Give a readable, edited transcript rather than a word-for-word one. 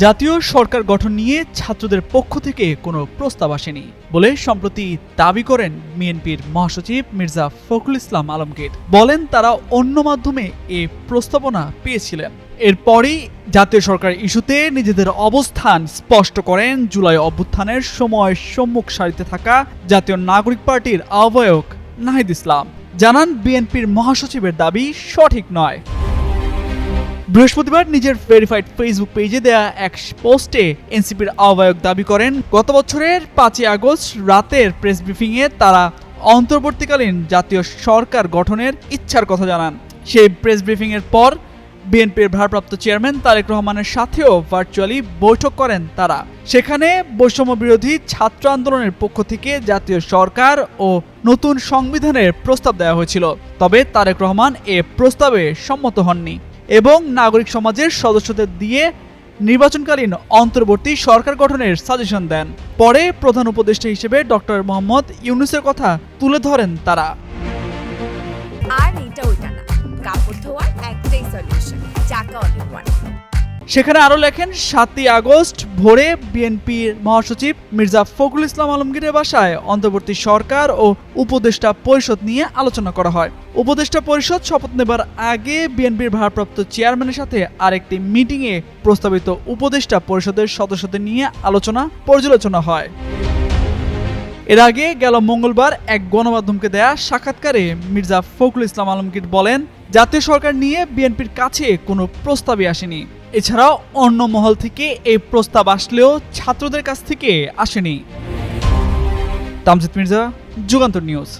জাতীয় সরকার গঠন নিয়ে ছাত্রদের পক্ষ থেকে কোনো প্রস্তাব আসেনি বলে সম্প্রতি দাবি করেন বিএনপির মহাসচিব মির্জা ফখরুল ইসলাম আলমগীর। বলেন তারা অন্য মাধ্যমে এ প্রস্তাবনা পেয়েছিলেন। এরপরই জাতীয় সরকার ইস্যুতে নিজেদের অবস্থান স্পষ্ট করেন জুলাই অভ্যুত্থানের সময় সম্মুখ সারিতে থাকা জাতীয় নাগরিক পার্টির আহ্বায়ক নাহিদ ইসলাম। জানান বিএনপির মহাসচিবের দাবি সঠিক নয়। বৃহস্পতিবার নিজের ভেরিফাইড ফেসবুক পেজে দেয়া এক পোস্টে এনসিপির আহ্বায়ক দাবি করেন, গত বছরের 5ই আগস্ট রাতের প্রেস ব্রিফিংয়ে তারা অন্তর্বর্তীকালীন জাতীয় সরকার গঠনের ইচ্ছার কথা জানান। সেই প্রেস ব্রিফিংয়ের পর বিএনপির ভারপ্রাপ্ত চেয়ারম্যান তারেক রহমানের সাথেও ভার্চুয়ালি বৈঠক করেন তারা। সেখানে বৈষম্য বিরোধী ছাত্র আন্দোলনের পক্ষ থেকে জাতীয় সরকার ও নতুন সংবিধানের প্রস্তাব দেওয়া হয়েছিল। তবে তারেক রহমান এ প্রস্তাবে সম্মত হননি এবং নাগরিক সমাজের সদস্যদের দিয়ে নির্বাচনকালীন অন্তর্বর্তী সরকার গঠনের সাজেশন দেন। পরে প্রধান উপদেষ্টা হিসেবে ডক্টর মোহাম্মদ ইউনূসের কথা তুলে ধরেন তারা। আর এটা ওইটা না, কাপড় ধোয়ার একটাই সলিউশন, চাকা অল ইন ওয়ান। সেখানে আরো লেখেন, 7ই আগস্ট ভোরে বিএনপির মহাসচিব মির্জা ফখরুল ইসলাম আলমগীরের বাসায় অন্তর্বর্তী সরকার ও উপদেষ্টা পরিষদ নিয়ে আলোচনা করা হয়। উপদেষ্টা পরিষদ শপথ নেবার আগে বিএনপির ভারপ্রাপ্ত চেয়ারম্যানের সাথে আরেকটি মিটিংয়ে প্রস্তাবিত উপদেষ্টা পরিষদের সদস্যদের নিয়ে আলোচনা পর্যালোচনা হয়। এর আগে গেল মঙ্গলবার এক গণমাধ্যমকে দেয়া সাক্ষাৎকারে মির্জা ফখরুল ইসলাম আলমগীর বলেন, জাতীয় সরকার নিয়ে বিএনপির কাছে কোনো প্রস্তাবই আসেনি। এছাড়াও অন্য মহল থেকে এই প্রস্তাব আসলেও ছাত্রদের কাছ থেকে আসেনি। তামজিদ মির্জা, যুগান্তর নিউজ।